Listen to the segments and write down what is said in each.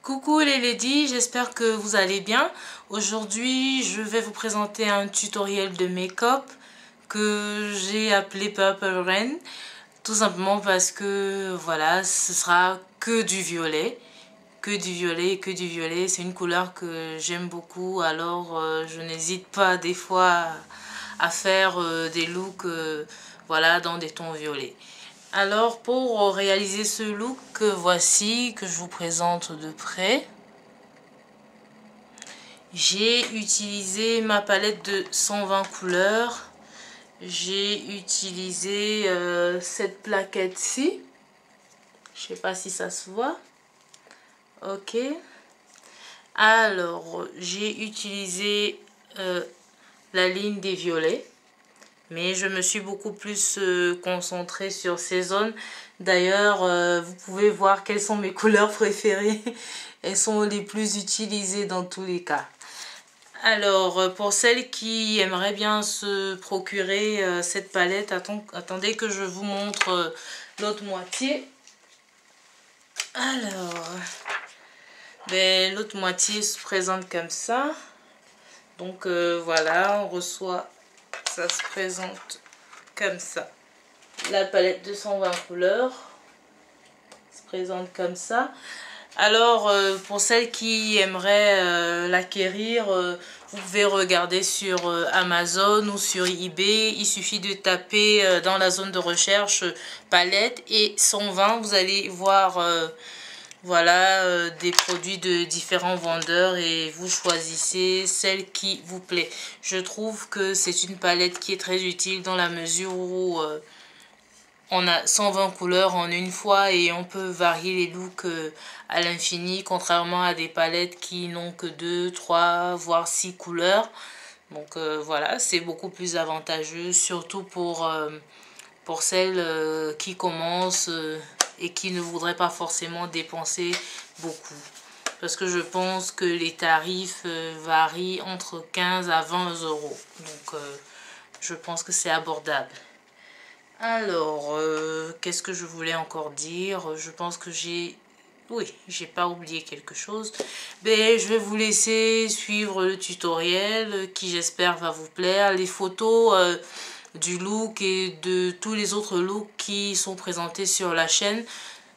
Coucou les ladies, j'espère que vous allez bien. Aujourd'hui, je vais vous présenter un tutoriel de make-up que j'ai appelé Purple Rain. Tout simplement parce que voilà, ce sera que du violet. Que du violet, que du violet. C'est une couleur que j'aime beaucoup. Alors, je n'hésite pas des fois à faire des looks voilà, dans des tons violets. Alors pour réaliser ce look, voici que je vous présente de près. J'ai utilisé ma palette de 120 couleurs. J'ai utilisé cette plaquette-ci. Je sais pas si ça se voit. Ok. Alors j'ai utilisé la ligne des violets. Mais je me suis beaucoup plus concentrée sur ces zones. D'ailleurs, vous pouvez voir quelles sont mes couleurs préférées. Elles sont les plus utilisées dans tous les cas. Alors, pour celles qui aimeraient bien se procurer cette palette, attendez que je vous montre l'autre moitié. Alors, ben, l'autre moitié se présente comme ça. Donc, voilà, on reçoit... Ça se présente comme ça. La palette de 120 couleurs se présente comme ça. Alors, pour celles qui aimeraient l'acquérir, vous pouvez regarder sur Amazon ou sur eBay. Il suffit de taper dans la zone de recherche palette et 120. Vous allez voir... voilà, des produits de différents vendeurs et vous choisissez celle qui vous plaît. Je trouve que c'est une palette qui est très utile dans la mesure où on a 120 couleurs en une fois et on peut varier les looks à l'infini, contrairement à des palettes qui n'ont que 2, 3, voire 6 couleurs. Donc voilà, c'est beaucoup plus avantageux, surtout pour celles qui commencent et qui ne voudraient pas forcément dépenser beaucoup. Parce que je pense que les tarifs varient entre 15 à 20 euros. Donc, je pense que c'est abordable. Alors, qu'est-ce que je voulais encore dire? Je pense que j'ai... Oui, j'ai pas oublié quelque chose. Mais je vais vous laisser suivre le tutoriel qui, j'espère, va vous plaire. Les photos... du look et de tous les autres looks qui sont présentés sur la chaîne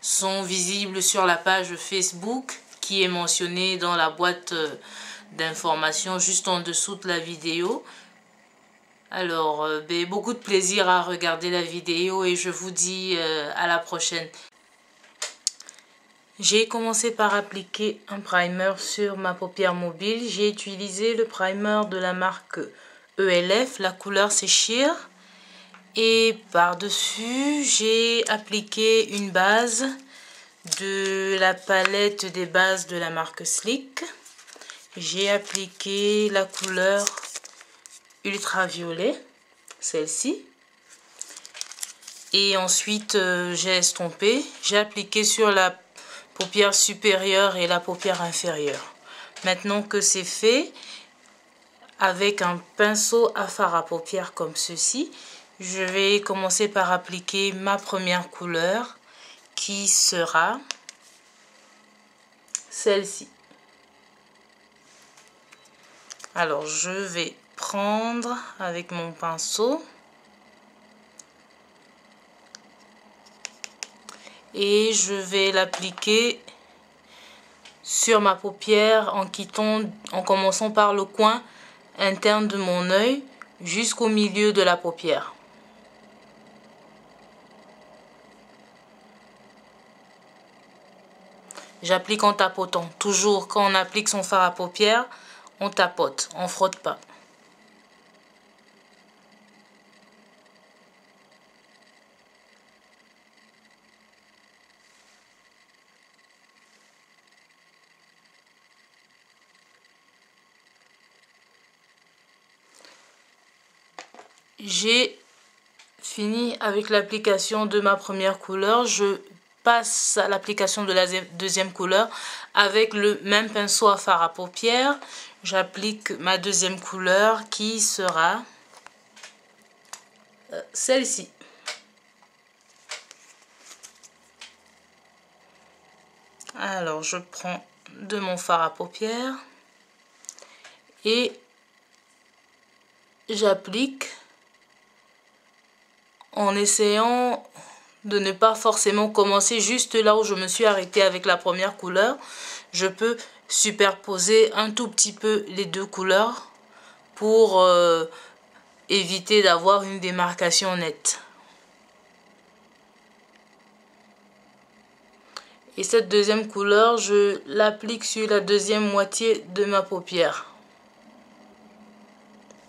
sont visibles sur la page Facebook qui est mentionnée dans la boîte d'informations juste en dessous de la vidéo. Alors, beaucoup de plaisir à regarder la vidéo et je vous dis à la prochaine. J'ai commencé par appliquer un primer sur ma paupière mobile. J'ai utilisé le primer de la marque ELF, la couleur c'est Sheer. Et par-dessus, j'ai appliqué une base de la palette des bases de la marque Sleek. J'ai appliqué la couleur ultraviolet, celle-ci. Et ensuite, j'ai estompé. J'ai appliqué sur la paupière supérieure et la paupière inférieure. Maintenant que c'est fait, avec un pinceau à fard à paupières comme ceci, je vais commencer par appliquer ma première couleur qui sera celle-ci. Alors, je vais prendre avec mon pinceau et je vais l'appliquer sur ma paupière en commençant par le coin interne de mon œil jusqu'au milieu de la paupière. J'applique en tapotant. Toujours quand on applique son fard à paupières, on tapote, on frotte pas. J'ai fini avec l'application de ma première couleur. Je passe à l'application de la deuxième couleur avec le même pinceau à fard à paupières. J'applique ma deuxième couleur qui sera celle-ci. Alors, je prends de mon fard à paupières et j'applique en essayant de ne pas forcément commencer juste là où je me suis arrêtée avec la première couleur. Je peux superposer un tout petit peu les deux couleurs pour éviter d'avoir une démarcation nette. Et cette deuxième couleur, je l'applique sur la deuxième moitié de ma paupière.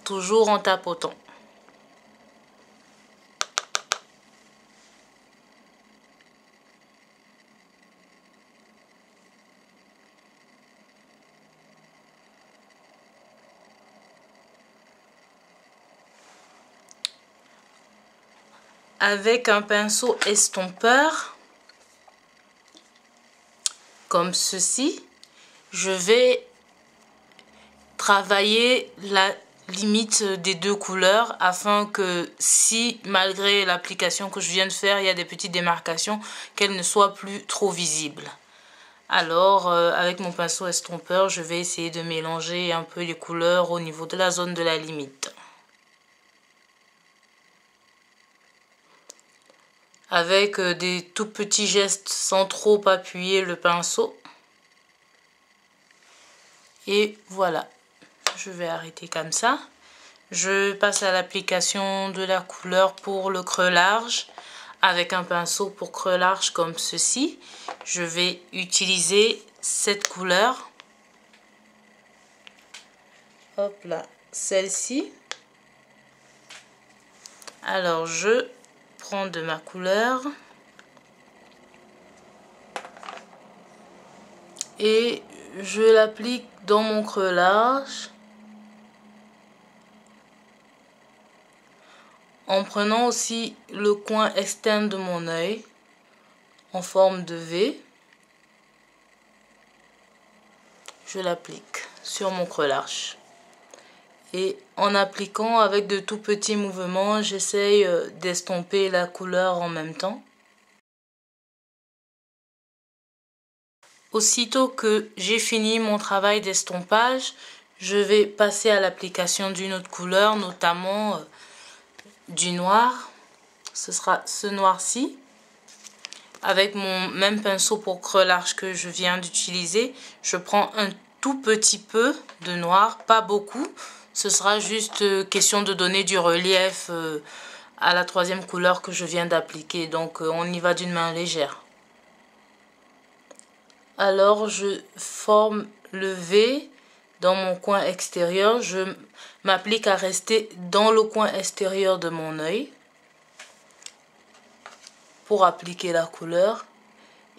Toujours en tapotant. Avec un pinceau estompeur, comme ceci, je vais travailler la limite des deux couleurs afin que si malgré l'application que je viens de faire, il y a des petites démarcations, qu'elles ne soient plus trop visibles. Alors, avec mon pinceau estompeur, je vais essayer de mélanger un peu les couleurs au niveau de la zone de la limite. Avec des tout petits gestes sans trop appuyer le pinceau. Et voilà, je vais arrêter comme ça. Je passe à l'application de la couleur pour le creux large. Avec un pinceau pour creux large comme ceci, je vais utiliser cette couleur. Hop là, celle-ci. Alors, je prends de ma couleur et je l'applique dans mon creux large en prenant aussi le coin externe de mon œil en forme de V. Je l'applique sur mon creux large. Et en appliquant avec de tout petits mouvements, j'essaye d'estomper la couleur en même temps. Aussitôt que j'ai fini mon travail d'estompage, je vais passer à l'application d'une autre couleur, notamment du noir. Ce sera ce noir-ci. Avec mon même pinceau pour creux large que je viens d'utiliser, je prends un tout petit peu de noir, pas beaucoup. Ce sera juste question de donner du relief à la troisième couleur que je viens d'appliquer. Donc on y va d'une main légère. Alors je forme le V dans mon coin extérieur. Je m'applique à rester dans le coin extérieur de mon œil pour appliquer la couleur.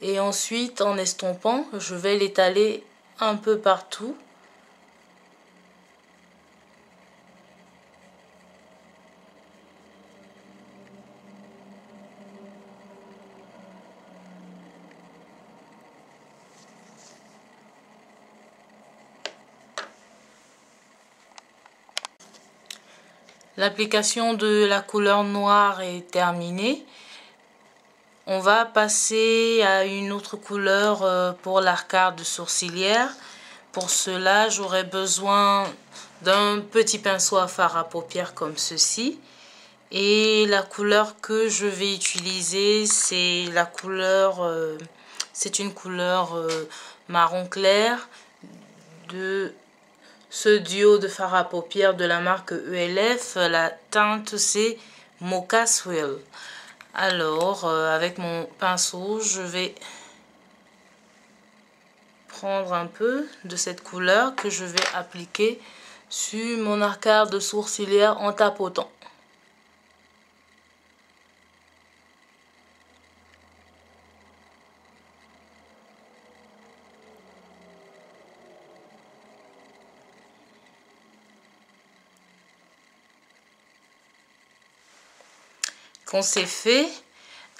Et ensuite, en estompant, je vais l'étaler un peu partout. L'application de la couleur noire est terminée. On va passer à une autre couleur pour l'arcade sourcilière. Pour cela, j'aurai besoin d'un petit pinceau à fard à paupières comme ceci. Et la couleur que je vais utiliser, c'est la couleur, c'est une couleur marron clair de ce duo de fard à paupières de la marque ELF. La teinte c'est Mocha Swirl. Alors, avec mon pinceau, je vais prendre un peu de cette couleur que je vais appliquer sur mon arcade sourcilière en tapotant. Quand c'est fait,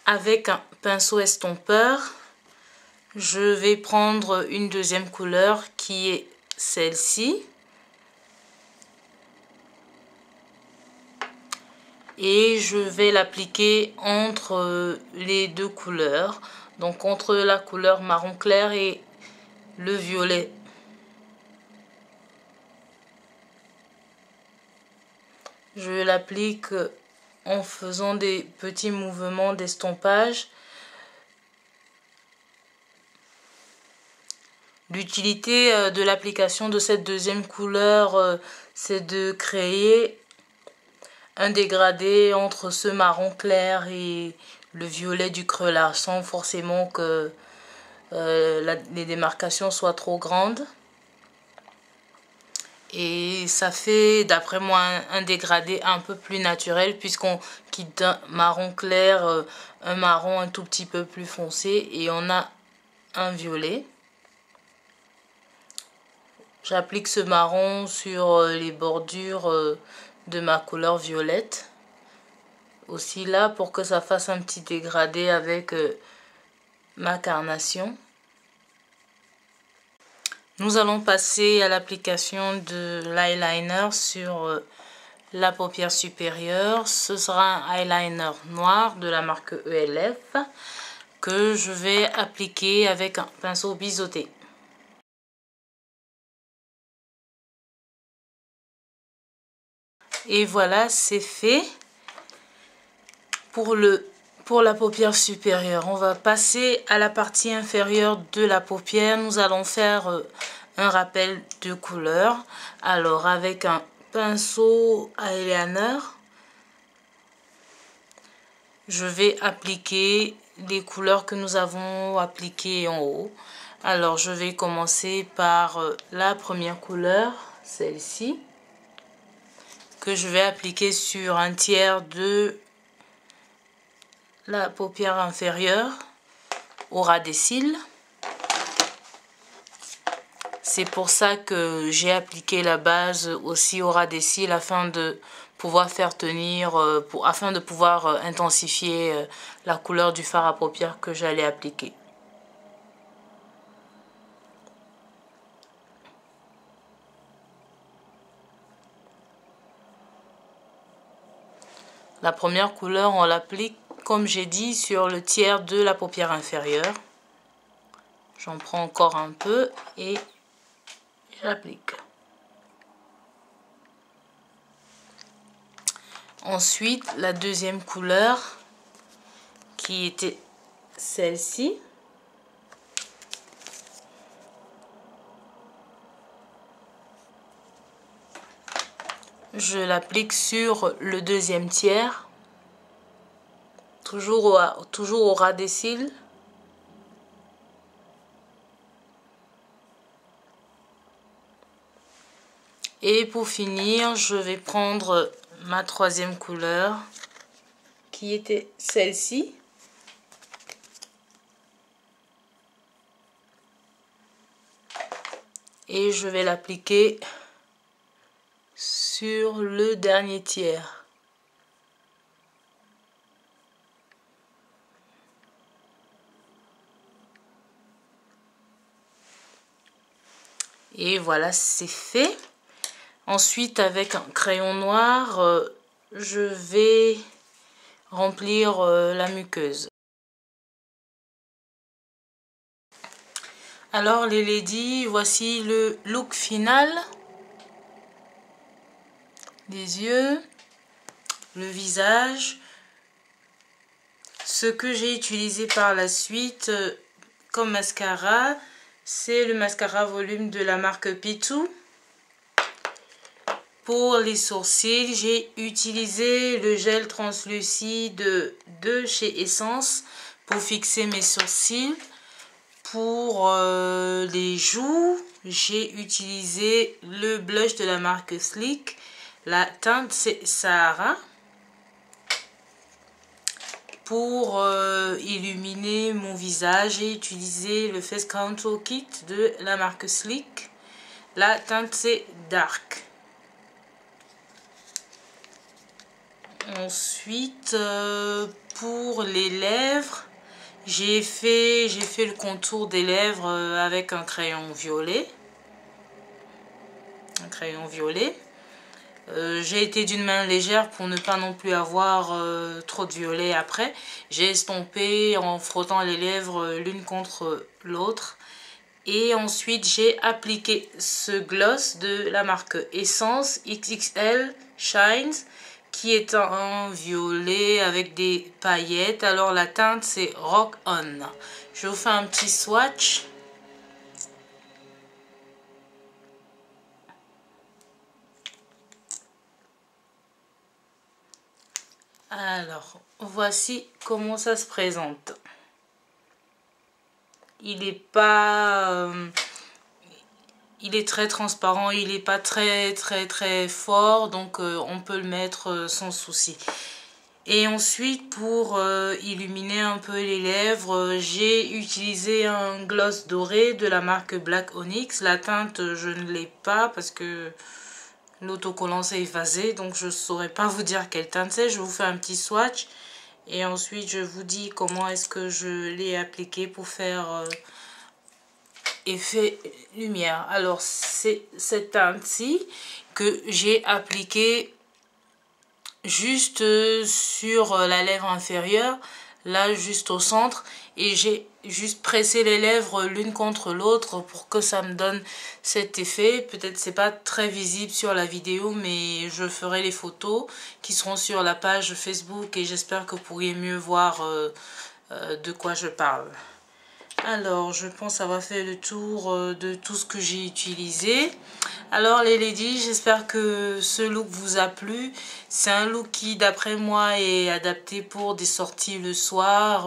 avec un pinceau estompeur, je vais prendre une deuxième couleur qui est celle-ci. Et je vais l'appliquer entre les deux couleurs, donc entre la couleur marron clair et le violet. Je l'applique en faisant des petits mouvements d'estompage. L'utilité de l'application de cette deuxième couleur, c'est de créer un dégradé entre ce marron clair et le violet du creux là, sans forcément que les démarcations soient trop grandes. Et ça fait d'après moi un dégradé un peu plus naturel, puisqu'on quitte d'un marron clair, un marron un tout petit peu plus foncé, et on a un violet. J'applique ce marron sur les bordures de ma couleur violette. Aussi là pour que ça fasse un petit dégradé avec ma carnation. Nous allons passer à l'application de l'eyeliner sur la paupière supérieure. Ce sera un eyeliner noir de la marque ELF que je vais appliquer avec un pinceau biseauté. Et voilà, c'est fait pour la paupière supérieure. On va passer à la partie inférieure de la paupière. Nous allons faire un rappel de couleur. Alors, avec un pinceau eyeliner, je vais appliquer les couleurs que nous avons appliquées en haut. Alors, je vais commencer par la première couleur, celle-ci, que je vais appliquer sur un tiers de la paupière inférieure au ras des cils. C'est pour ça que j'ai appliqué la base aussi au ras des cils, afin de pouvoir faire tenir, afin de pouvoir intensifier la couleur du fard à paupières que j'allais appliquer. La première couleur, on l'applique, comme j'ai dit, sur le tiers de la paupière inférieure. J'en prends encore un peu et j'applique. Ensuite, la deuxième couleur, qui était celle-ci. Je l'applique sur le deuxième tiers, toujours au ras des cils. Et pour finir, je vais prendre ma troisième couleur, qui était celle-ci. Et je vais l'appliquer sur le dernier tiers. Et voilà, c'est fait. Ensuite, avec un crayon noir, je vais remplir la muqueuse. Alors les ladies, voici le look final. Les yeux, le visage. Ce que j'ai utilisé par la suite comme mascara, c'est le mascara volume de la marque P2. Pour les sourcils, j'ai utilisé le gel translucide de chez Essence pour fixer mes sourcils. Pour les joues, j'ai utilisé le blush de la marque Sleek. La teinte, c'est Sahara. Pour illuminer mon visage, j'ai utilisé le Face Contour Kit de la marque Sleek. La teinte, c'est Dark. Ensuite, pour les lèvres, J'ai fait le contour des lèvres avec un crayon violet. J'ai été d'une main légère pour ne pas non plus avoir trop de violet après. J'ai estompé en frottant les lèvres l'une contre l'autre. Et ensuite, j'ai appliqué ce gloss de la marque Essence XXL Shines, qui est un violet avec des paillettes. Alors, la teinte, c'est Rock On. Je vous fais un petit swatch. Alors, voici comment ça se présente. Il est très transparent, il n'est pas très fort, donc on peut le mettre sans souci. Et ensuite, pour illuminer un peu les lèvres, j'ai utilisé un gloss doré de la marque Black Onyx. La teinte, je ne l'ai pas parce que l'autocollant s'est effacé, donc je ne saurais pas vous dire quelle teinte c'est. Je vous fais un petit swatch et ensuite je vous dis comment est-ce que je l'ai appliqué pour faire effet lumière. Alors c'est cette teinte-ci que j'ai appliqué juste sur la lèvre inférieure, là juste au centre, et j'ai juste pressé les lèvres l'une contre l'autre pour que ça me donne cet effet. Peut-être c'est pas très visible sur la vidéo, mais je ferai les photos qui seront sur la page Facebook et j'espère que vous pourriez mieux voir de quoi je parle. Alors, je pense avoir fait le tour de tout ce que j'ai utilisé. Alors les ladies, j'espère que ce look vous a plu. C'est un look qui, d'après moi, est adapté pour des sorties le soir.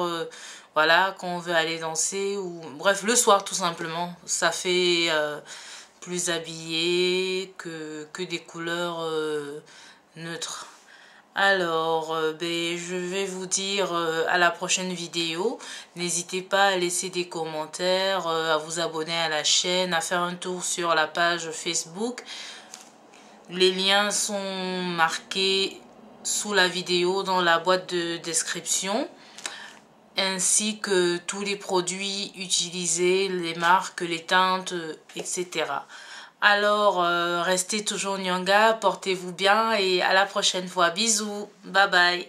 Voilà, quand on veut aller danser ou... Bref, le soir tout simplement. Ça fait plus habillé que des couleurs neutres. Alors, je vais vous dire à la prochaine vidéo. N'hésitez pas à laisser des commentaires, à vous abonner à la chaîne, à faire un tour sur la page Facebook. Les liens sont marqués sous la vidéo dans la boîte de description, ainsi que tous les produits utilisés, les marques, les teintes, etc. Alors, restez toujours Nyanga, portez-vous bien et à la prochaine fois. Bisous, bye bye.